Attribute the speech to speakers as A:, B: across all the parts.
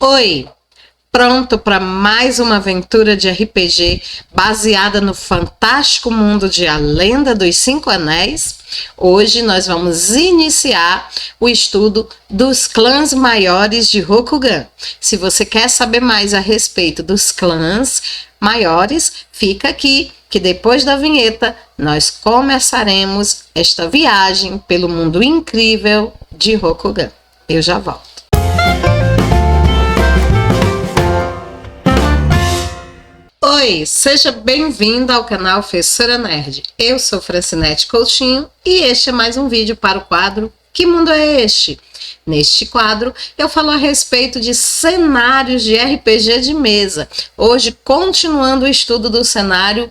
A: Oi, pronto para mais uma aventura de RPG baseada no fantástico mundo de A Lenda dos Cinco Anéis? Hoje nós vamos iniciar o estudo dos clãs maiores de Rokugan. Se você quer saber mais a respeito dos clãs maiores, fica aqui que depois da vinheta nós começaremos esta viagem pelo mundo incrível de Rokugan. Eu já volto. Oi, seja bem-vinda ao canal Fessora Nerd. Eu sou Francinete Coutinho e este é mais um vídeo para o quadro Que Mundo é Este? Neste quadro eu falo a respeito de cenários de RPG de mesa. Hoje continuando o estudo do cenário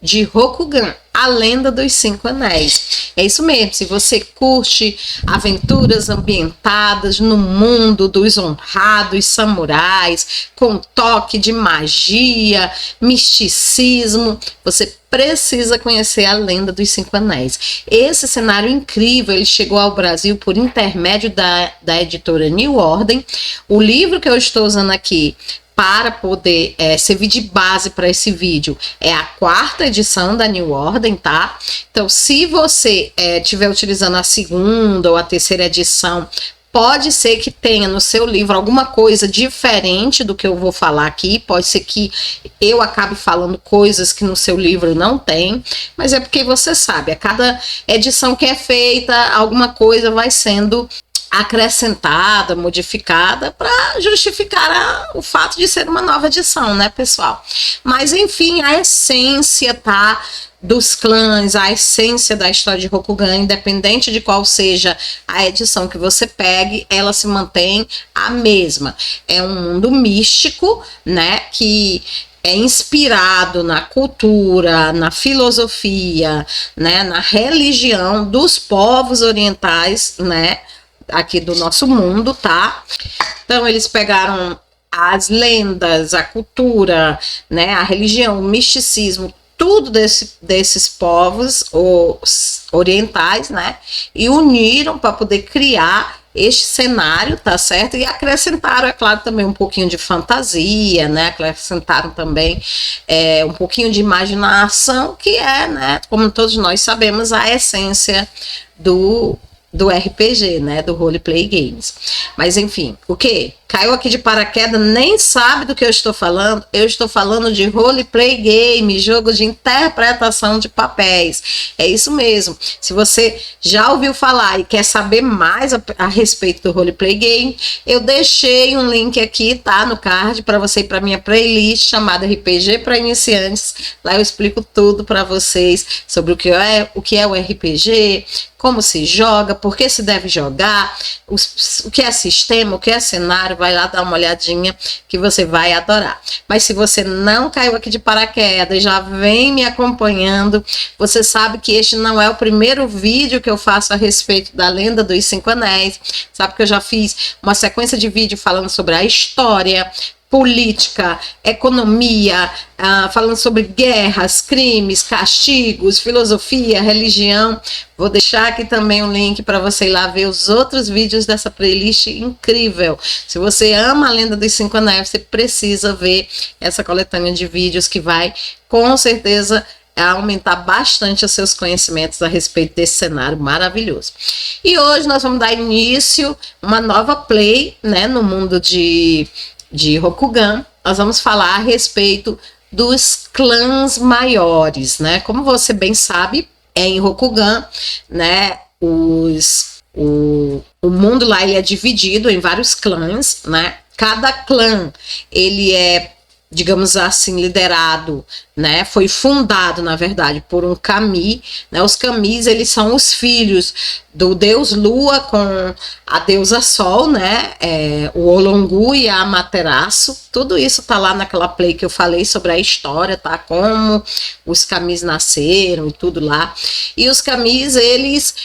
A: de Rokugan, A Lenda dos Cinco Anéis. É isso mesmo, se você curte aventuras ambientadas no mundo dos honrados samurais, com toque de magia, misticismo, você precisa conhecer A Lenda dos Cinco Anéis. Esse cenário incrível, ele chegou ao Brasil por intermédio da editora New Ordem. O livro que eu estou usando aqui para poder servir de base para esse vídeo é a 4ª edição da New Ordem, tá? Então, se você estiver utilizando a 2ª ou a 3ª edição, pode ser que tenha no seu livro alguma coisa diferente do que eu vou falar aqui, pode ser que eu acabe falando coisas que no seu livro não tem, mas é porque você sabe, a cada edição que é feita, alguma coisa vai sendo acrescentada, modificada para justificar o fato de ser uma nova edição, né, pessoal? Mas enfim, a essência, tá, dos clãs, a essência da história de Rokugan, independente de qual seja a edição que você pegue, ela se mantém a mesma. É um mundo místico, né, que é inspirado na cultura, na filosofia, né, na religião dos povos orientais, né, aqui do nosso mundo, tá? Então eles pegaram as lendas, a cultura, né, a religião, o misticismo, tudo desses povos orientais, né, e uniram para poder criar este cenário, tá certo? E acrescentaram, é claro, também um pouquinho de fantasia, né? Acrescentaram também um pouquinho de imaginação, que é, né, como todos nós sabemos, a essência do RPG, né, do Roleplay Games. Mas enfim, o que? Caiu aqui de paraquedas, nem sabe do que eu estou falando? Eu estou falando de Roleplay Game, jogo de interpretação de papéis. É isso mesmo. Se você já ouviu falar e quer saber mais a respeito do Roleplay Game, eu deixei um link aqui, tá, no card, para você ir para minha playlist chamada RPG para Iniciantes. Lá eu explico tudo para vocês sobre o que é o RPG, como se joga, por que se deve jogar, o que é sistema, o que é cenário. Vai lá dar uma olhadinha que você vai adorar. Mas se você não caiu aqui de paraquedas, já vem me acompanhando, você sabe que este não é o primeiro vídeo que eu faço a respeito da Lenda dos Cinco Anéis. Sabe que eu já fiz uma sequência de vídeo falando sobre a história, política, economia, falando sobre guerras, crimes, castigos, filosofia, religião. Vou deixar aqui também um link para você ir lá ver os outros vídeos dessa playlist incrível. Se você ama a Lenda dos Cinco Anéis, você precisa ver essa coletânea de vídeos que vai, com certeza, aumentar bastante os seus conhecimentos a respeito desse cenário maravilhoso. E hoje nós vamos dar início a uma nova play, né, no mundo de Rokugan. Nós vamos falar a respeito dos clãs maiores, né? Como você bem sabe, em Rokugan, né, o mundo lá ele é dividido em vários clãs, né? Cada clã ele é, digamos assim, liderado, né? Foi fundado, na verdade, por um kami, né? Os kamis, eles são os filhos do deus Lua com a deusa Sol, né? O Olongu e a Amaterasu. Tudo isso tá lá naquela play que eu falei sobre a história, tá? Como os kamis nasceram e tudo lá. E os kamis, eles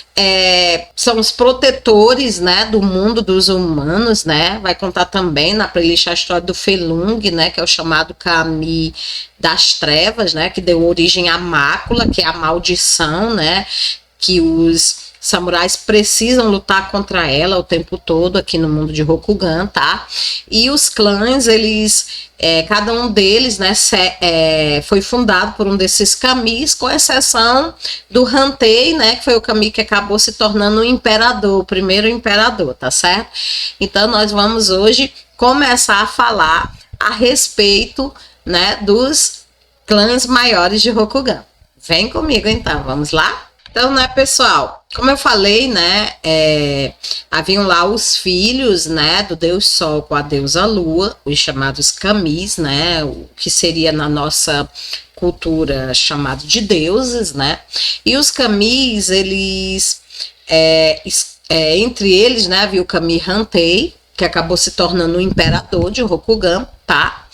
A: são os protetores, né, do mundo dos humanos, né? Vai contar também na playlist a história do Felung, né, que é o chamado kami das trevas, né, que deu origem à mácula, que é a maldição, né, que os samurais precisam lutar contra ela o tempo todo aqui no mundo de Rokugan, tá? E os clãs, eles, cada um deles, né, foi fundado por um desses kamis, com exceção do Hantei, né, que foi o kami que acabou se tornando o imperador, o primeiro imperador, tá certo? Então nós vamos hoje começar a falar a respeito, né, dos clãs maiores de Rokugan. Vem comigo então, vamos lá? Então, né, pessoal, como eu falei, né, haviam lá os filhos, né, do Deus Sol com a deusa Lua, os chamados kamis, né, o que seria na nossa cultura chamado de deuses, né, e os kamis, eles, entre eles, né, havia o kami Hantei, que acabou se tornando o imperador de Rokugan, tá?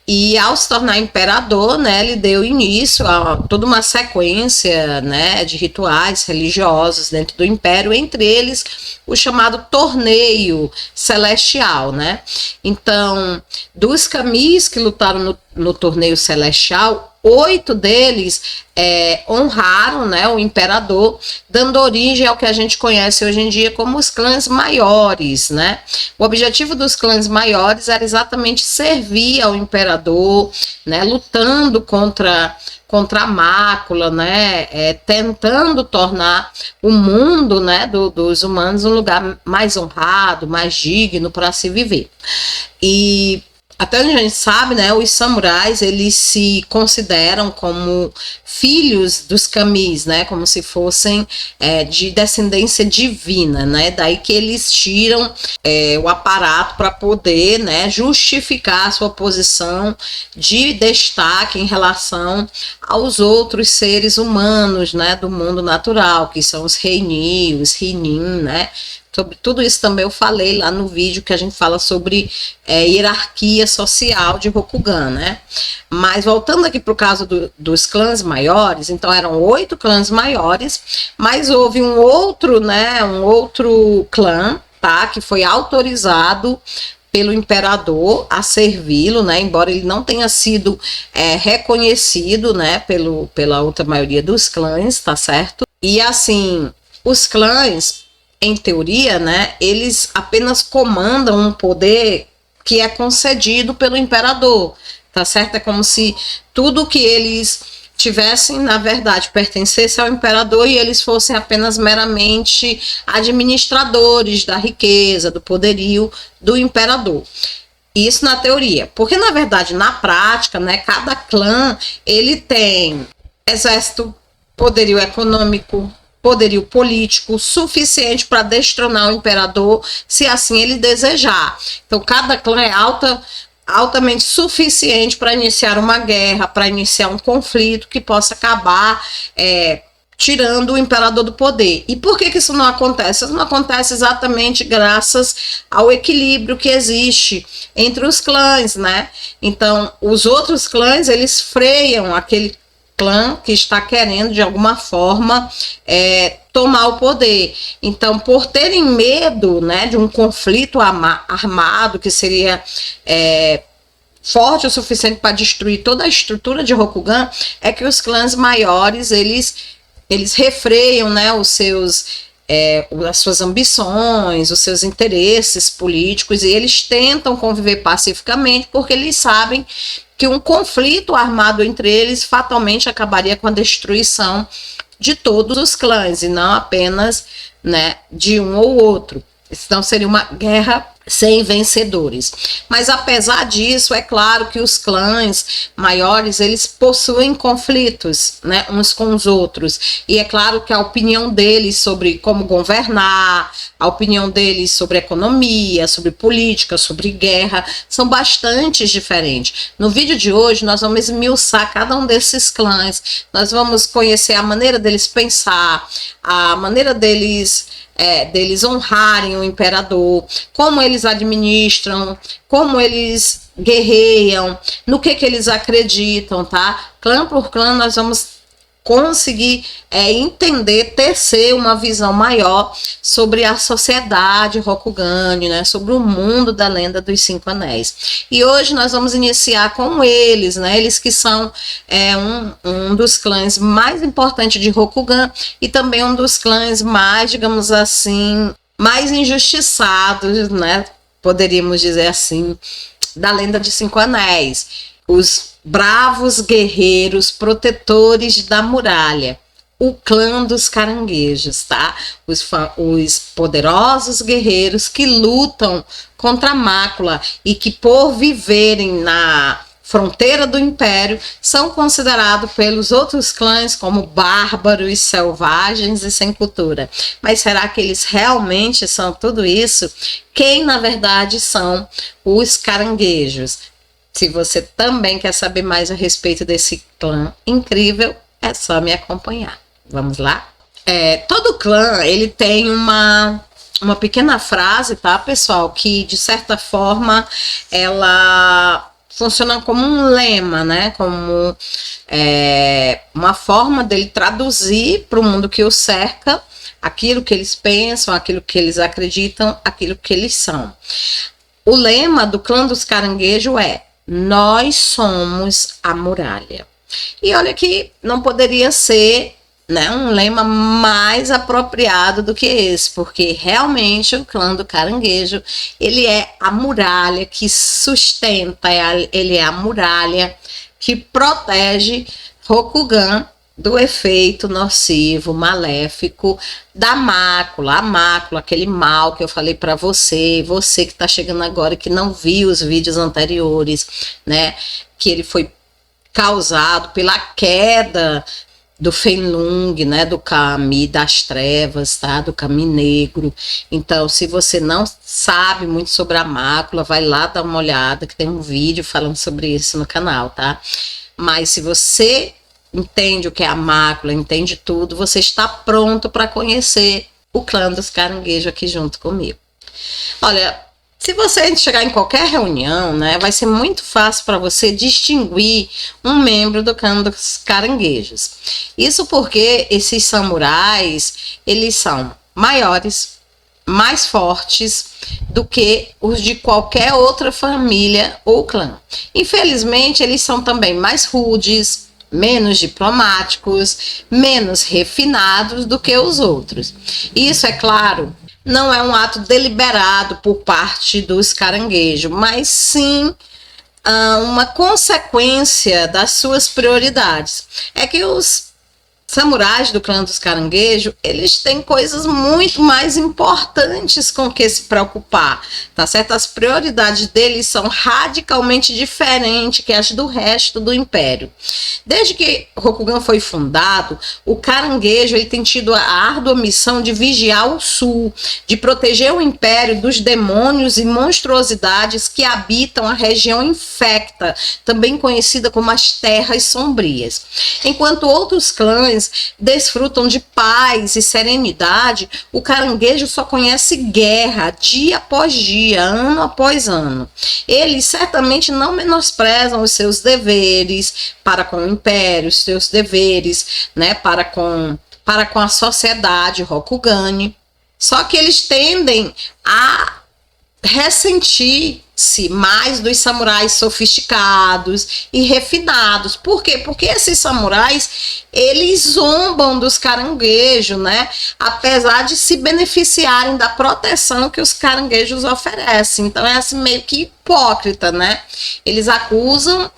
A: E ao se tornar imperador, né, ele deu início a toda uma sequência, né, de rituais religiosos dentro do império, entre eles o chamado torneio celestial, né? Então, dos kamis que lutaram no torneio celestial, 8 deles honraram, né, o imperador, dando origem ao que a gente conhece hoje em dia como os clãs maiores, né? O objetivo dos clãs maiores era exatamente servir ao imperador, né, lutando contra a mácula, né, tentando tornar o mundo, né, dos humanos um lugar mais honrado, mais digno para se viver. E até onde a gente sabe, né, os samurais, eles se consideram como filhos dos kamis, né, como se fossem de descendência divina, né, daí que eles tiram o aparato para poder, né, justificar a sua posição de destaque em relação aos outros seres humanos, né, do mundo natural, que são os Reini, os Rinin, né. Sobre tudo isso também eu falei lá no vídeo que a gente fala sobre hierarquia social de Rokugan, né? Mas voltando aqui para o caso dos clãs maiores, então eram 8 clãs maiores, mas houve um outro, né, um outro clã, tá, que foi autorizado pelo imperador a servi-lo, né, embora ele não tenha sido reconhecido, né, pela outra maioria dos clãs, tá certo? E assim, os clãs, em teoria, né, eles apenas comandam um poder que é concedido pelo imperador, tá certo? É como se tudo que eles tivessem, na verdade, pertencesse ao imperador e eles fossem apenas meramente administradores da riqueza, do poderio do imperador. Isso na teoria, porque na verdade, na prática, né, cada clã, ele tem exército, poderio econômico, poderio político suficiente para destronar o imperador, se assim ele desejar. Então, cada clã é altamente suficiente para iniciar uma guerra, para iniciar um conflito que possa acabar tirando o imperador do poder. E por que isso não acontece? Isso não acontece exatamente graças ao equilíbrio que existe entre os clãs, né? Então, os outros clãs, eles freiam aquele clã que está querendo de alguma forma tomar o poder. Então, por terem medo, né, de um conflito armado que seria forte o suficiente para destruir toda a estrutura de Rokugan, é que os clãs maiores eles refreiam, né, as suas ambições, os seus interesses políticos, e eles tentam conviver pacificamente porque eles sabem que um conflito armado entre eles fatalmente acabaria com a destruição de todos os clãs, e não apenas, né, de um ou outro. Então seria uma guerra sem vencedores. Mas apesar disso, é claro que os clãs maiores, eles possuem conflitos, né, uns com os outros. E é claro que a opinião deles sobre como governar, a opinião deles sobre economia, sobre política, sobre guerra, são bastante diferentes. No vídeo de hoje, nós vamos esmiuçar cada um desses clãs. Nós vamos conhecer a maneira deles pensar, a maneira deles honrarem o imperador, como eles administram, como eles guerreiam, no que eles acreditam, tá? Clã por clã nós vamos conseguir entender, tecer uma visão maior sobre a sociedade Rokugani, né, sobre o mundo da lenda dos Cinco Anéis. E hoje nós vamos iniciar com eles, né, eles que são um dos clãs mais importantes de Rokugan e também um dos clãs mais, digamos assim, mais injustiçados, né, poderíamos dizer assim, da lenda de Cinco Anéis. Os bravos guerreiros protetores da muralha, o clã dos caranguejos, tá? Os poderosos guerreiros que lutam contra a mácula e que, por viverem na fronteira do império, são considerados pelos outros clãs como bárbaros, selvagens e sem cultura. Mas será que eles realmente são tudo isso? Quem, na verdade, são os caranguejos? Se você também quer saber mais a respeito desse clã incrível, é só me acompanhar. Vamos lá? Todo clã, ele tem uma pequena frase, tá, pessoal? Que, de certa forma, ela funciona como um lema, né? Como uma forma dele traduzir para o mundo que o cerca aquilo que eles pensam, aquilo que eles acreditam, aquilo que eles são. O lema do clã dos caranguejos é: nós somos a muralha. E olha que não poderia ser, né, um lema mais apropriado do que esse, porque realmente o clã do caranguejo, ele é a muralha que sustenta, ele é a muralha que protege Rokugan do efeito nocivo, maléfico da mácula, a mácula, aquele mal que eu falei para você que está chegando agora e que não viu os vídeos anteriores, né, que ele foi causado pela queda do Fenlung, né, do Kami das trevas, tá, do Kami negro. Então, se você não sabe muito sobre a mácula, vai lá dar uma olhada, que tem um vídeo falando sobre isso no canal, tá? Mas se você entende o que é a mácula, entende tudo, você está pronto para conhecer o clã dos caranguejos aqui junto comigo. Olha, se você chegar em qualquer reunião, né, vai ser muito fácil para você distinguir um membro do clã dos caranguejos. Isso porque esses samurais, eles são maiores, mais fortes do que os de qualquer outra família ou clã. Infelizmente, eles são também mais rudes, menos diplomáticos, menos refinados do que os outros. Isso, é claro, não é um ato deliberado por parte dos caranguejos, mas sim uma consequência das suas prioridades. É que os samurais do clã dos caranguejos, eles têm coisas muito mais importantes com que se preocupar, tá certo? As prioridades deles são radicalmente diferentes que as do resto do império. Desde que Rokugan foi fundado, o caranguejo, ele tem tido a árdua missão de vigiar o sul, de proteger o império dos demônios e monstruosidades que habitam a região infecta, também conhecida como as Terras Sombrias. Enquanto outros clãs desfrutam de paz e serenidade, o caranguejo só conhece guerra dia após dia, ano após ano. Eles certamente não menosprezam os seus deveres para com o império, os seus deveres, né, para com a sociedade Rokugani. Só que eles tendem a ressentir-se mais dos samurais sofisticados e refinados. Por quê? Porque esses samurais, eles zombam dos caranguejos, né? Apesar de se beneficiarem da proteção que os caranguejos oferecem. Então é assim meio que hipócrita, né? Eles acusam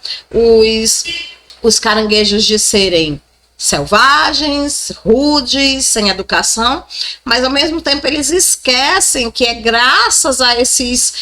A: os caranguejos de serem selvagens, rudes, sem educação, mas ao mesmo tempo eles esquecem que é graças a esses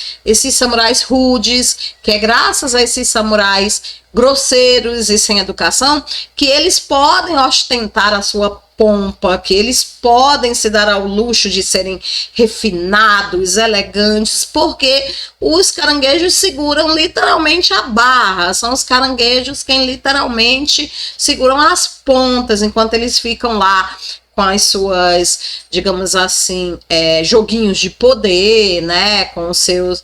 A: samurais rudes, que é graças a esses samurais grosseiros e sem educação, que eles podem ostentar a sua pompa, que eles podem se dar ao luxo de serem refinados, elegantes, porque os caranguejos seguram literalmente a barra, são os caranguejos quem literalmente seguram as pontas, enquanto eles ficam lá com as suas, digamos assim, joguinhos de poder, né, com os seus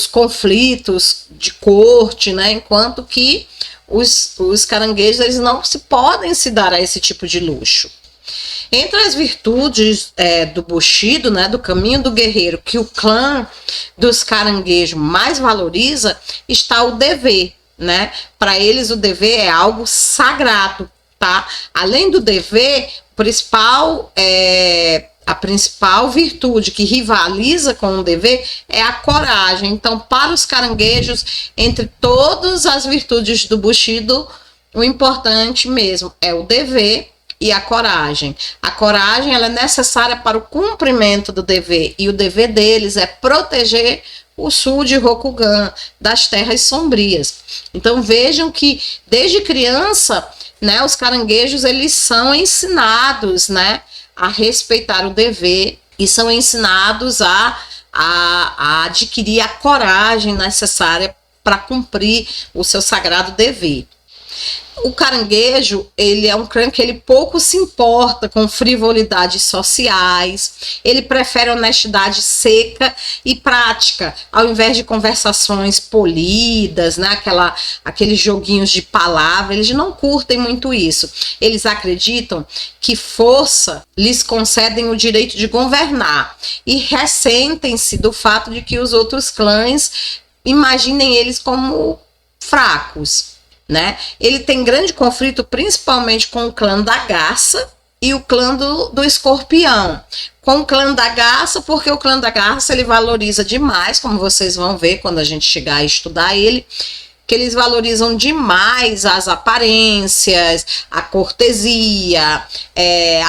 A: conflitos de corte, né, enquanto que os caranguejos eles não se podem se dar a esse tipo de luxo. Entre as virtudes do Bushido, né, do caminho do guerreiro, que o clã dos caranguejos mais valoriza, está o dever, né? Para eles o dever é algo sagrado, tá? Além do dever, a principal virtude que rivaliza com o dever é a coragem. Então, para os caranguejos, entre todas as virtudes do Bushido, o importante mesmo é o dever e a coragem. A coragem ela é necessária para o cumprimento do dever, e o dever deles é proteger o sul de Rokugan das terras sombrias. Então vejam que desde criança, né, os caranguejos eles são ensinados, né, a respeitar o dever e são ensinados a adquirir a coragem necessária para cumprir o seu sagrado dever. O caranguejo, ele é um clã que ele pouco se importa com frivolidades sociais, ele prefere honestidade seca e prática, ao invés de conversações polidas, né? Aqueles joguinhos de palavra, eles não curtem muito isso. Eles acreditam que força lhes concedem o direito de governar e ressentem-se do fato de que os outros clãs imaginem eles como fracos, né? Ele tem grande conflito principalmente com o clã da garça e o clã do escorpião. Com o clã da garça, porque o clã da garça ele valoriza demais, como vocês vão ver quando a gente chegar a estudar ele, que eles valorizam demais as aparências, a cortesia,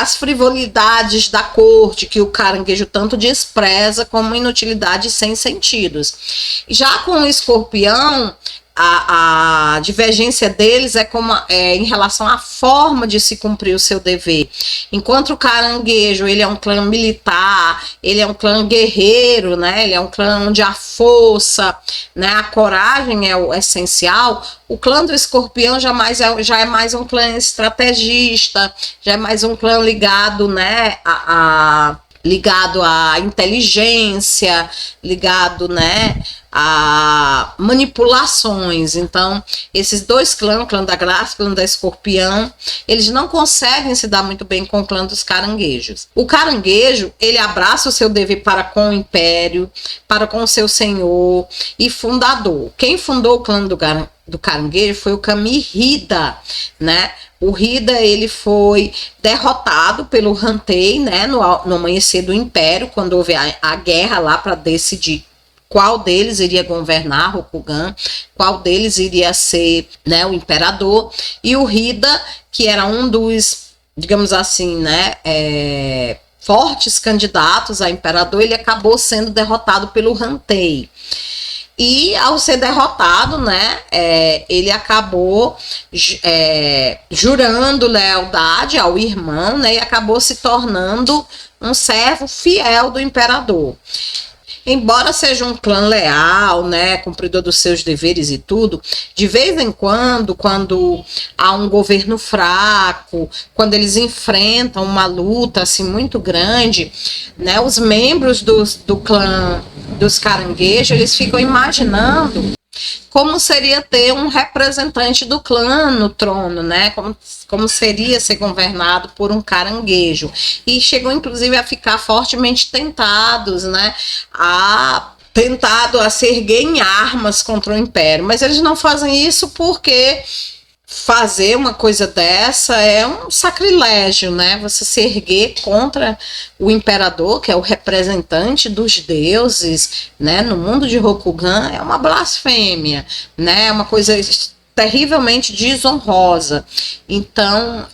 A: as frivolidades da corte, que o caranguejo tanto despreza como inutilidades sem sentidos. Já com o escorpião, a divergência deles é em relação à forma de se cumprir o seu dever. Enquanto o caranguejo ele é um clã militar, ele é um clã guerreiro, né? Ele é um clã onde a força, né? A coragem é o essencial. O clã do escorpião já é mais um clã estrategista, já é mais um clã ligado, né? Ligado à inteligência, ligado, né, a manipulações. Então, esses dois clãs, o clã da graça, o clã da escorpião, eles não conseguem se dar muito bem com o clã dos caranguejos. O caranguejo, ele abraça o seu dever para com o império, para com o seu senhor e fundador. Quem fundou o clã do caranguejo foi o Kami Hida, né? O Hida ele foi derrotado pelo Hantei, né, no amanhecer do Império, quando houve a guerra lá para decidir qual deles iria governar Rokugan, qual deles iria ser, né, o imperador. E o Hida, que era um dos, digamos assim, né, fortes candidatos a imperador, ele acabou sendo derrotado pelo Hantei. E ao ser derrotado, né, ele acabou jurando lealdade ao irmão, né, e acabou se tornando um servo fiel do imperador. Embora seja um clã leal, né, cumpridor dos seus deveres e tudo, de vez em quando há um governo fraco, quando eles enfrentam uma luta assim muito grande, né, os membros do clã dos caranguejos, eles ficam imaginando como seria ter um representante do clã no trono, né? Como seria ser governado por um caranguejo. E chegou, inclusive, a ficar fortemente tentados, né? Tentado a se erguer em armas contra o Império. Mas eles não fazem isso porque fazer uma coisa dessa é um sacrilégio, né? Você se erguer contra o imperador, que é o representante dos deuses, né? No mundo de Rokugan é uma blasfêmia, né? É uma coisa terrivelmente desonrosa. Então,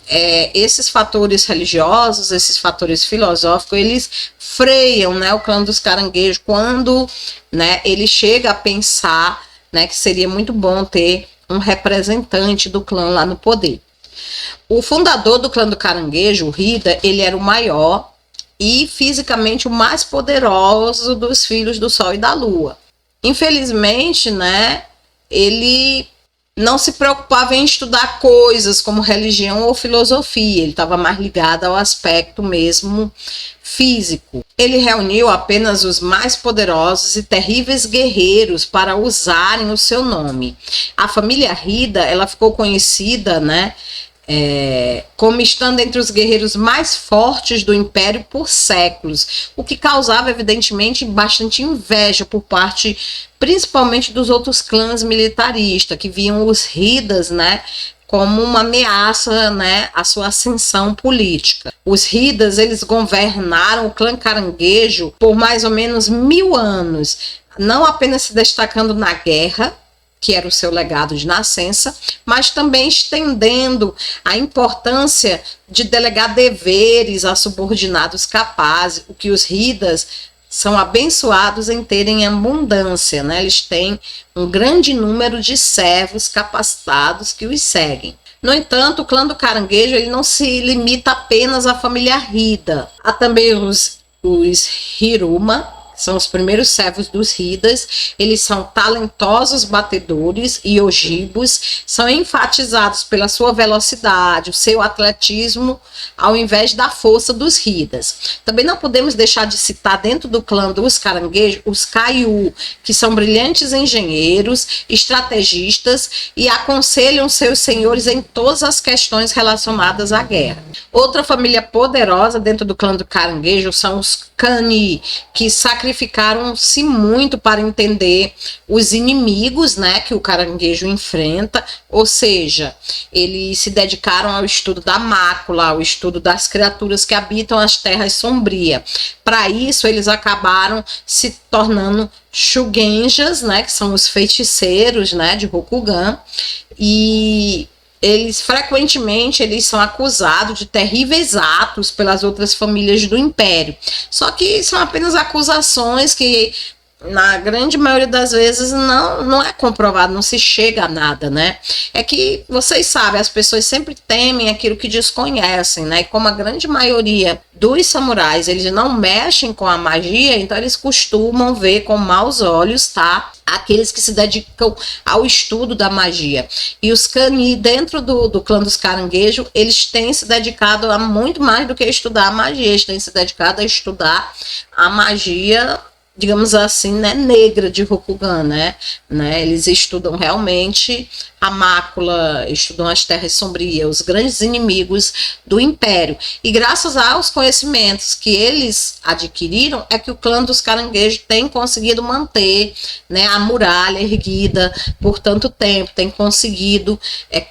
A: esses fatores religiosos, esses fatores filosóficos, eles freiam, né, o clã dos caranguejos quando, né, ele chega a pensar, né, que seria muito bom ter um representante do clã lá no poder. O fundador do clã do caranguejo, o Hida, ele era o maior e fisicamente o mais poderoso dos filhos do Sol e da Lua. Infelizmente, né, ele não se preocupava em estudar coisas como religião ou filosofia, ele estava mais ligado ao aspecto mesmo físico. Ele reuniu apenas os mais poderosos e terríveis guerreiros para usarem o seu nome. A família Hida, ela ficou conhecida, né, como estando entre os guerreiros mais fortes do Império por séculos, o que causava, evidentemente, bastante inveja por parte, principalmente dos outros clãs militaristas, que viam os Hidas, né, como uma ameaça, né, à sua ascensão política. Os Hidas, eles governaram o clã Caranguejo por mais ou menos 1000 anos, não apenas se destacando na guerra, que era o seu legado de nascença, mas também estendendo a importância de delegar deveres a subordinados capazes, o que os Hidas são abençoados em terem abundância, né? Eles têm um grande número de servos capacitados que os seguem. No entanto, o clã do Caranguejo ele não se limita apenas à família Hida. Há também os Hiruma, são os primeiros servos dos Hidas. Eles são talentosos batedores e ogibos, são enfatizados pela sua velocidade, o seu atletismo, ao invés da força dos Hidas. Também não podemos deixar de citar dentro do clã dos Caranguejos os Kaiu, que são brilhantes engenheiros, estrategistas e aconselham seus senhores em todas as questões relacionadas à guerra. Outra família poderosa dentro do clã do Caranguejo são os Cani, que sacrificaram-se muito para entender os inimigos, né, que o caranguejo enfrenta, ou seja, eles se dedicaram ao estudo da mácula, ao estudo das criaturas que habitam as terras sombrias. Para isso, eles acabaram se tornando Shugenjas, né, que são os feiticeiros, né, de Rokugan, e eles frequentemente são acusados de terríveis atos pelas outras famílias do Império. Só que são apenas acusações que, na grande maioria das vezes, não é comprovado, não se chega a nada, né? É que, vocês sabem, as pessoas sempre temem aquilo que desconhecem, né? E como a grande maioria dos samurais, eles não mexem com a magia, então eles costumam ver com maus olhos, tá? Aqueles que se dedicam ao estudo da magia. E os Cani, dentro do clã dos Caranguejos, eles têm se dedicado a muito mais do que estudar a magia, eles têm se dedicado a estudar a magia, digamos assim, né, negra de Rokugan, né? Eles estudam realmente a mácula, estudam as terras sombrias, os grandes inimigos do Império. E graças aos conhecimentos que eles adquiriram, é que o clã dos Caranguejos tem conseguido manter, né, a muralha erguida por tanto tempo, tem conseguido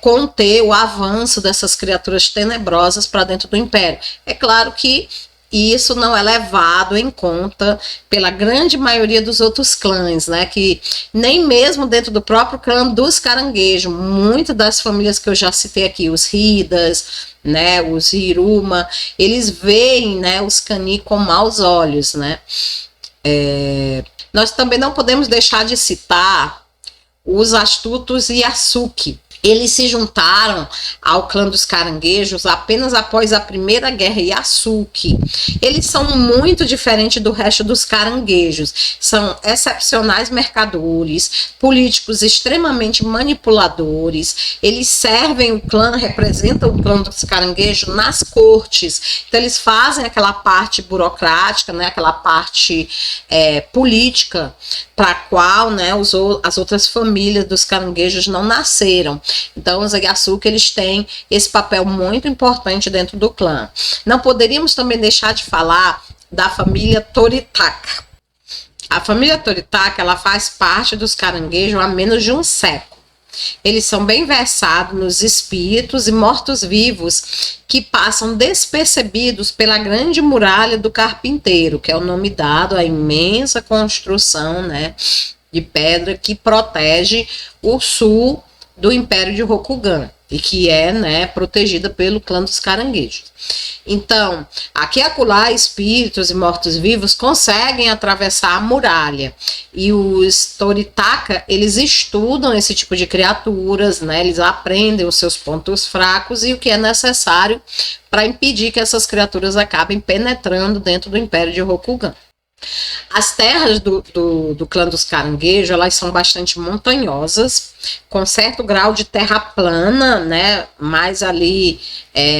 A: conter o avanço dessas criaturas tenebrosas para dentro do Império. É claro que isso não é levado em conta pela grande maioria dos outros clãs, né? Que nem mesmo dentro do próprio clã dos Caranguejos, muitas das famílias que eu já citei aqui, os Hidas, né, os Hiruma, eles veem, né, os Cani com maus olhos, né? Nós também não podemos deixar de citar os astutos Yasuki. Eles se juntaram ao clã dos Caranguejos apenas após a Primeira Guerra Yasuki. Eles são muito diferentes do resto dos caranguejos. São excepcionais mercadores, políticos extremamente manipuladores. Eles servem o clã, representam o clã dos Caranguejos nas cortes. Então eles fazem aquela parte burocrática, né, aquela parte política, para a qual, né, as outras famílias dos caranguejos não nasceram. Então, os Yasuki, eles têm esse papel muito importante dentro do clã. Não poderíamos também deixar de falar da família Toritaka. A família Toritaka, ela faz parte dos caranguejos há menos de um século. Eles são bem versados nos espíritos e mortos-vivos que passam despercebidos pela grande muralha do carpinteiro, que é o nome dado à imensa construção, né, de pedra que protege o sul do Império de Rokugan e que é, né, protegida pelo clã dos Caranguejos. Então, aqui e acolá, espíritos e mortos-vivos conseguem atravessar a muralha, e os Toritaka, eles estudam esse tipo de criaturas, né, eles aprendem os seus pontos fracos e o que é necessário para impedir que essas criaturas acabem penetrando dentro do Império de Rokugan. As terras do clã dos Caranguejos, elas são bastante montanhosas, com certo grau de terra plana, né, mais ali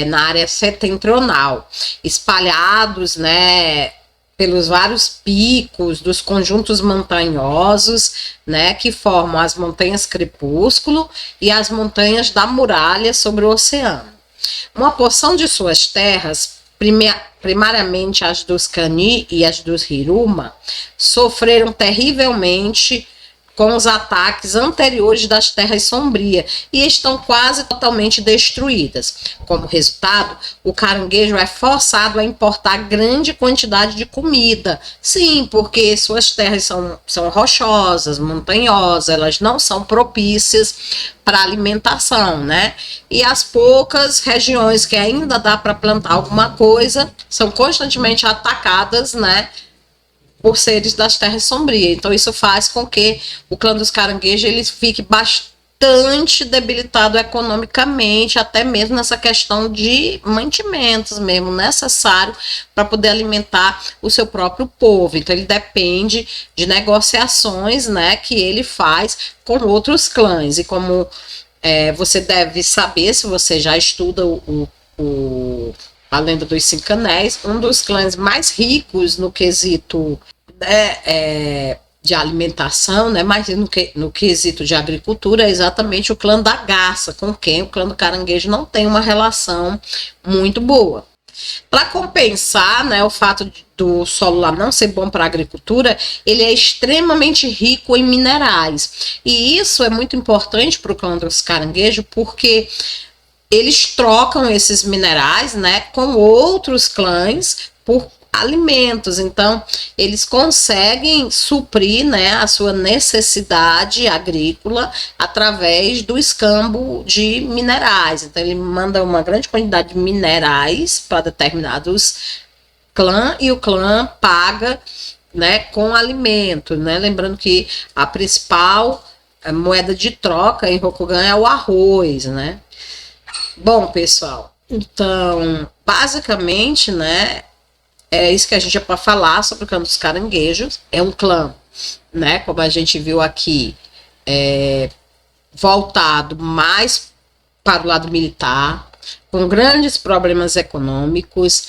A: na área setentrional, espalhados, né, pelos vários picos dos conjuntos montanhosos, né, que formam as montanhas Crepúsculo e as montanhas da Muralha sobre o oceano. Uma porção de suas terras, primariamente as dos Cani e as dos Hiruma, sofreram terrivelmente com os ataques anteriores das Terras Sombrias e estão quase totalmente destruídas. Como resultado, o caranguejo é forçado a importar grande quantidade de comida. Sim, porque suas terras são rochosas, montanhosas, elas não são propícias para alimentação, né? E as poucas regiões que ainda dá para plantar alguma coisa são constantemente atacadas, né, por seres das terras sombrias. Então isso faz com que o clã dos caranguejos ele fique bastante debilitado economicamente, até mesmo nessa questão de mantimentos mesmo necessário para poder alimentar o seu próprio povo. Então ele depende de negociações, né, que ele faz com outros clãs. E como você deve saber, se você já estuda a Lenda dos Cinco Anéis, um dos clãs mais ricos no quesito de alimentação, né, mas no quesito de agricultura, é exatamente o clã da garça, com quem o clã do caranguejo não tem uma relação muito boa. Para compensar, né, o fato do solo lá não ser bom para a agricultura, ele é extremamente rico em minerais. E isso é muito importante para o clã dos caranguejos, porque eles trocam esses minerais, né, com outros clãs por alimentos. Então, eles conseguem suprir, né, a sua necessidade agrícola através do escambo de minerais. Então, ele manda uma grande quantidade de minerais para determinados clãs e o clã paga, né, com alimento, né? Lembrando que a principal moeda de troca em Rokugan é o arroz, né? Bom, pessoal, então, basicamente, né, é isso que a gente é para falar sobre o clã dos caranguejos. É um clã, né, como a gente viu aqui, voltado mais para o lado militar, com grandes problemas econômicos,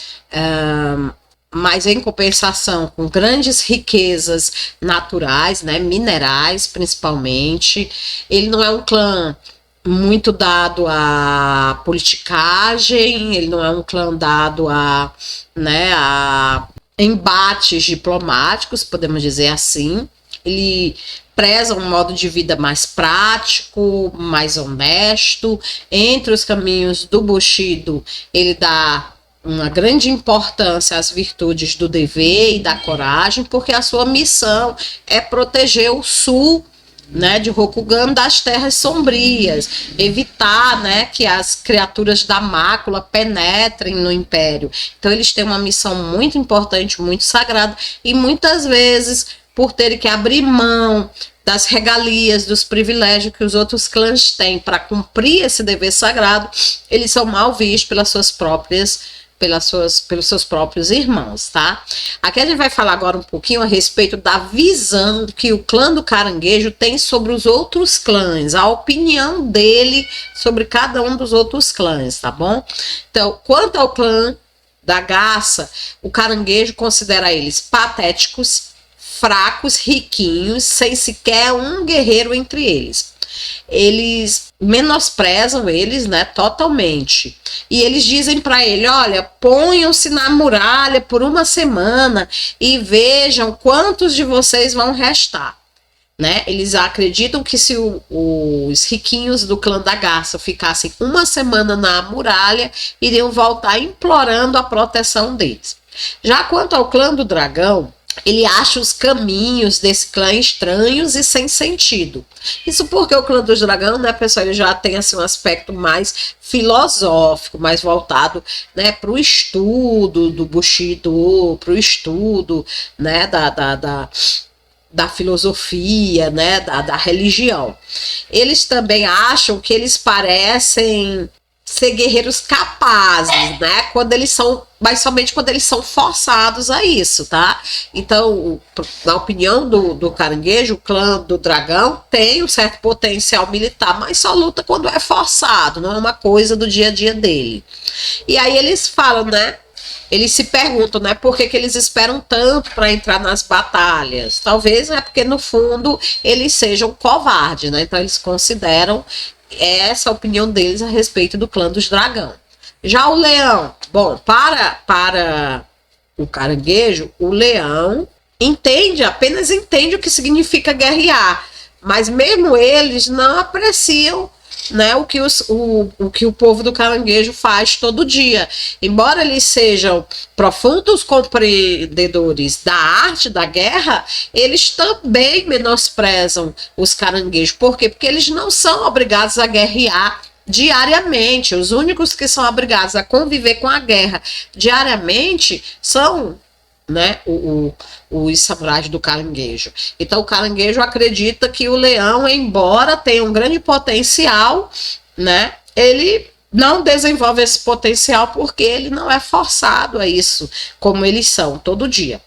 A: mas em compensação com grandes riquezas naturais, né, minerais principalmente. Ele não é um clã muito dado à politicagem, ele não é um clã dado a, né, a embates diplomáticos, podemos dizer assim. Ele preza um modo de vida mais prático, mais honesto. Entre os caminhos do Bushido, ele dá uma grande importância às virtudes do dever e da coragem, porque a sua missão é proteger o sul, né, de Rokugan das terras sombrias, evitar, né, que as criaturas da mácula penetrem no império. Então eles têm uma missão muito importante, muito sagrada, e muitas vezes, por terem que abrir mão das regalias, dos privilégios que os outros clãs têm para cumprir esse dever sagrado, eles são mal vistos pelos seus próprios irmãos, tá? Aqui a gente vai falar agora um pouquinho a respeito da visão que o clã do caranguejo tem sobre os outros clãs, a opinião dele sobre cada um dos outros clãs, tá bom? Então, quanto ao clã da garça, o caranguejo considera eles patéticos, fracos, riquinhos, sem sequer um guerreiro entre eles. Eles menosprezam eles, né, totalmente. E eles dizem para ele, olha, ponham-se na muralha por uma semana e vejam quantos de vocês vão restar, né? Eles acreditam que se os riquinhos do clã da garça ficassem uma semana na muralha, iriam voltar implorando a proteção deles. Já quanto ao clã do dragão, ele acha os caminhos desse clã estranhos e sem sentido. Isso porque o clã dos dragão, né, pessoal, ele já tem assim um aspecto mais filosófico, mais voltado, né, para o estudo do Bushido, para o estudo, né, da filosofia, né, da religião. Eles também acham que eles parecem ser guerreiros capazes, né? Quando eles são, mas somente quando eles são forçados a isso, tá? Então, na opinião do caranguejo, o clã do dragão tem um certo potencial militar, mas só luta quando é forçado, não é uma coisa do dia a dia dele. E aí eles falam, né, eles se perguntam, né, por que que eles esperam tanto para entrar nas batalhas? Talvez é porque, no fundo, eles sejam covardes, né? Então, eles consideram essa opinião deles a respeito do clã dos dragão. Já o leão, bom, para o caranguejo, o leão apenas entende o que significa guerrear, mas mesmo eles não apreciam, né, o que o povo do caranguejo faz todo dia. Embora eles sejam profundos compreendedores da arte da guerra, eles também menosprezam os caranguejos. Por quê? Porque eles não são obrigados a guerrear diariamente. Os únicos que são obrigados a conviver com a guerra diariamente são, né, os samurais do caranguejo. Então o caranguejo acredita que o leão, embora tenha um grande potencial, né, ele não desenvolve esse potencial porque ele não é forçado a isso, como eles são todo dia.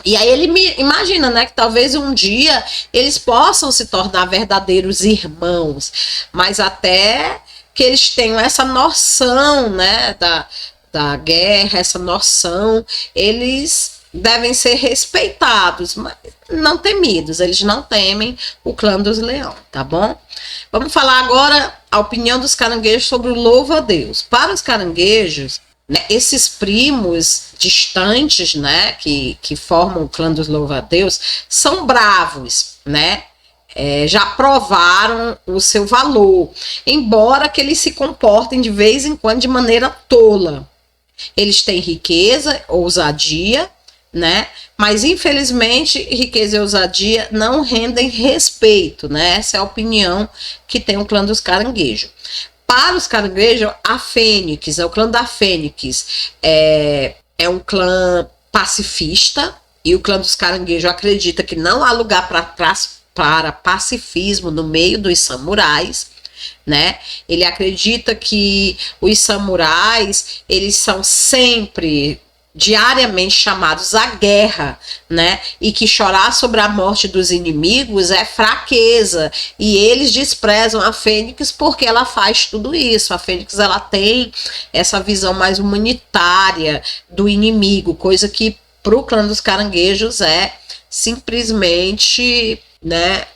A: E aí ele imagina, né, que talvez um dia eles possam se tornar verdadeiros irmãos, mas até que eles tenham essa noção, né, da guerra, essa noção, eles devem ser respeitados, mas não temidos. Eles não temem o clã dos leão, tá bom? Vamos falar agora a opinião dos caranguejos sobre o louva-a-Deus. Para os caranguejos, né, esses primos distantes, né, que formam o clã dos louva-a-Deus, são bravos, né? Já provaram o seu valor, embora que eles se comportem de vez em quando de maneira tola. Eles têm riqueza, ousadia, né? Mas infelizmente riqueza e ousadia não rendem respeito, né? Essa é a opinião que tem o clã dos caranguejos. Para os caranguejos, a Fênix, o clã da Fênix é um clã pacifista, e o clã dos caranguejos acredita que não há lugar para pacifismo no meio dos samurais, né? Ele acredita que os samurais, eles são sempre diariamente chamados à guerra, né? E que chorar sobre a morte dos inimigos é fraqueza, e eles desprezam a Fênix porque ela faz tudo isso. A Fênix, ela tem essa visão mais humanitária do inimigo, coisa que para o clã dos caranguejos é simplesmente, né,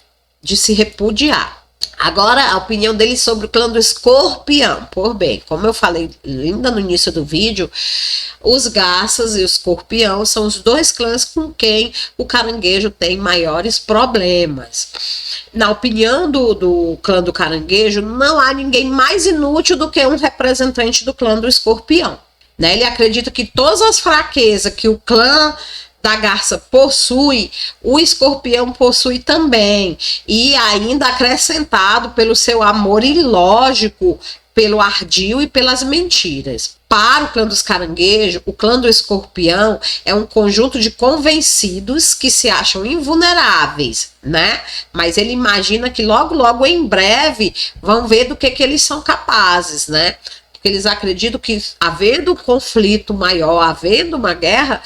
A: de se repudiar. Agora, a opinião dele sobre o clã do escorpião. Por bem, como eu falei ainda no início do vídeo, os garças e o escorpião são os dois clãs com quem o caranguejo tem maiores problemas. Na opinião do clã do caranguejo, não há ninguém mais inútil do que um representante do clã do escorpião, né? Ele acredita que todas as fraquezas que o clã da garça possui, o escorpião possui também, e ainda acrescentado pelo seu amor ilógico, pelo ardil e pelas mentiras. Para o clã dos caranguejos, o clã do escorpião é um conjunto de convencidos que se acham invulneráveis, né? Mas ele imagina que logo em breve vão ver do que eles são capazes, né? Porque eles acreditam que, havendo um conflito maior, havendo uma guerra,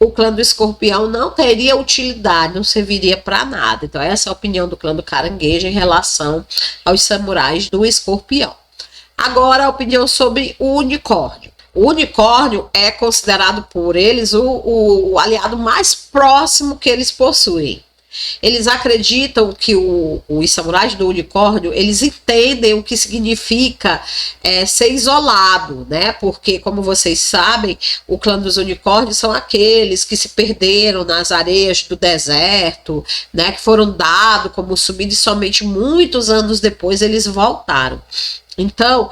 A: o clã do escorpião não teria utilidade, não serviria para nada. Então essa é a opinião do clã do caranguejo em relação aos samurais do escorpião. Agora a opinião sobre o unicórnio. O unicórnio é considerado por eles o aliado mais próximo que eles possuem. Eles acreditam que os samurais do unicórnio, eles entendem o que significa ser isolado, né? Porque, como vocês sabem, o clã dos unicórnios são aqueles que se perderam nas areias do deserto, né? Que foram dados como sumidos, e somente muitos anos depois eles voltaram. Então,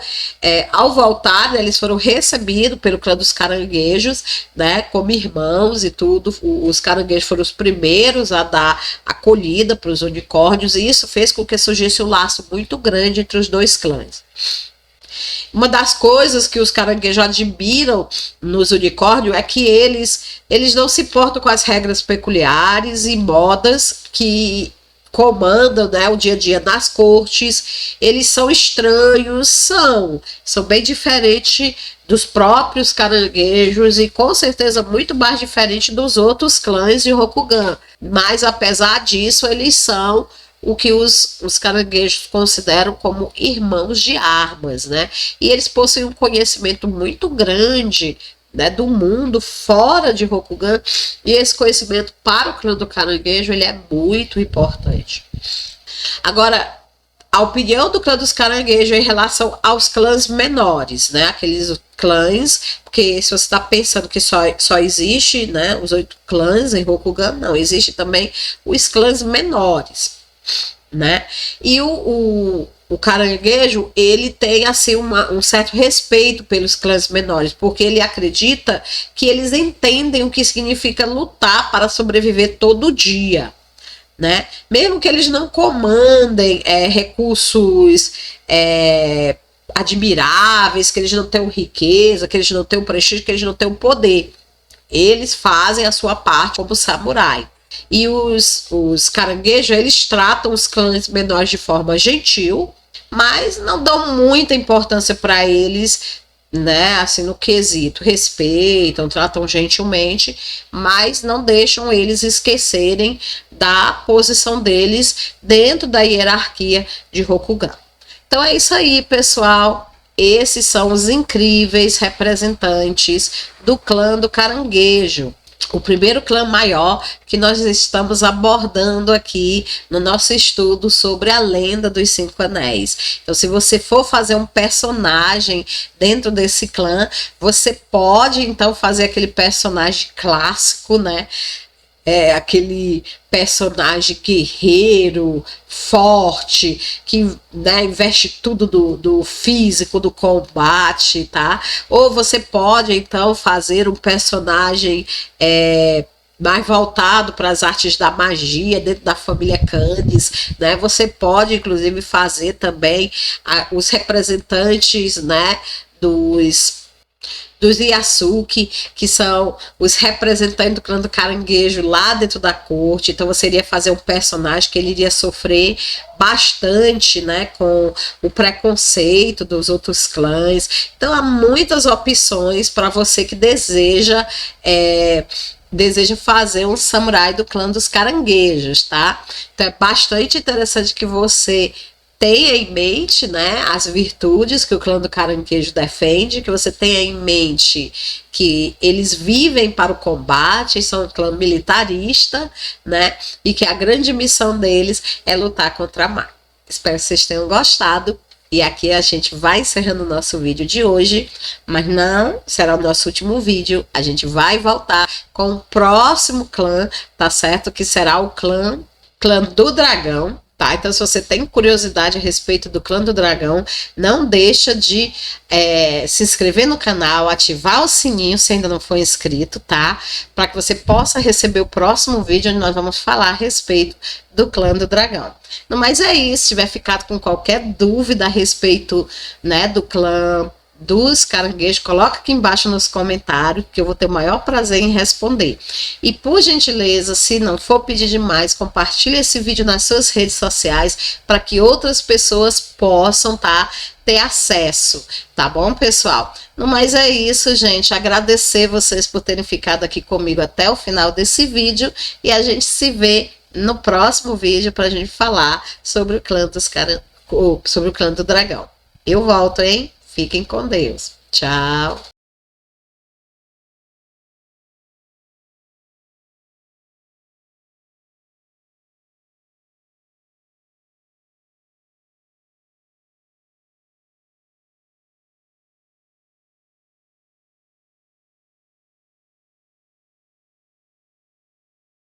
A: ao voltar, né, eles foram recebidos pelo clã dos caranguejos, né, como irmãos e tudo. Os caranguejos foram os primeiros a dar acolhida para os unicórnios, e isso fez com que surgisse um laço muito grande entre os dois clãs. Uma das coisas que os caranguejos admiram nos unicórnios é que eles não se importam com as regras peculiares e modas que comandam, né, o dia a dia nas cortes. Eles são estranhos, são bem diferentes dos próprios caranguejos, e com certeza muito mais diferente dos outros clãs de Rokugan. Mas apesar disso, eles são o que os caranguejos consideram como irmãos de armas, né? E eles possuem um conhecimento muito grande, né, do mundo fora de Rokugan, e esse conhecimento para o clã do caranguejo ele é muito importante. Agora, a opinião do clã dos caranguejos em relação aos clãs menores, né? Aqueles clãs, porque se você está pensando que só existe, né, os 8 clãs em Rokugan, não, existe também os clãs menores, né? E o caranguejo, ele tem assim um certo respeito pelos clãs menores, porque ele acredita que eles entendem o que significa lutar para sobreviver todo dia, né? Mesmo que eles não comandem recursos admiráveis, que eles não tenham riqueza, que eles não tenham prestígio, que eles não tenham poder, eles fazem a sua parte como samurai. E os caranguejos, eles tratam os clãs menores de forma gentil, mas não dão muita importância para eles, né, assim, no quesito, respeitam, tratam gentilmente, mas não deixam eles esquecerem da posição deles dentro da hierarquia de Rokugan. Então é isso aí, pessoal. Esses são os incríveis representantes do clã do caranguejo, o primeiro clã maior que nós estamos abordando aqui no nosso estudo sobre a lenda dos 5 anéis. Então, se você for fazer um personagem dentro desse clã, você pode então fazer aquele personagem clássico, né? Aquele personagem guerreiro, forte, que, né, investe tudo do físico, do combate, tá? Ou você pode, então, fazer um personagem mais voltado para as artes da magia, dentro da família Cannes, né? Você pode, inclusive, fazer também os representantes, né, dos Yasuki, que são os representantes do clã do caranguejo lá dentro da corte. Então você iria fazer um personagem que ele iria sofrer bastante, né, com o preconceito dos outros clãs. Então há muitas opções para você que deseja fazer um samurai do clã dos caranguejos, tá? Então é bastante interessante que você tenha em mente, né, as virtudes que o clã do caranguejo defende, que você tenha em mente que eles vivem para o combate, são um clã militarista, né, e que a grande missão deles é lutar contra a má. Espero que vocês tenham gostado. E aqui a gente vai encerrando o nosso vídeo de hoje, mas não será o nosso último vídeo. A gente vai voltar com o próximo clã, tá certo? Que será o clã do dragão. Tá? Então, se você tem curiosidade a respeito do clã do dragão, não deixa de se inscrever no canal, ativar o sininho se ainda não for inscrito, tá? Para que você possa receber o próximo vídeo onde nós vamos falar a respeito do clã do dragão. No mais é isso. Se tiver ficado com qualquer dúvida a respeito, né, do clã dos caranguejos, coloca aqui embaixo nos comentários, que eu vou ter o maior prazer em responder. E por gentileza, se não for pedir demais, compartilhe esse vídeo nas suas redes sociais para que outras pessoas possam ter acesso, tá bom, pessoal? No mais é isso, gente. Agradecer vocês por terem ficado aqui comigo até o final desse vídeo, e a gente se vê no próximo vídeo para a gente falar sobre o clã sobre o clã do dragão. Eu volto, hein? Fiquem com Deus. Tchau.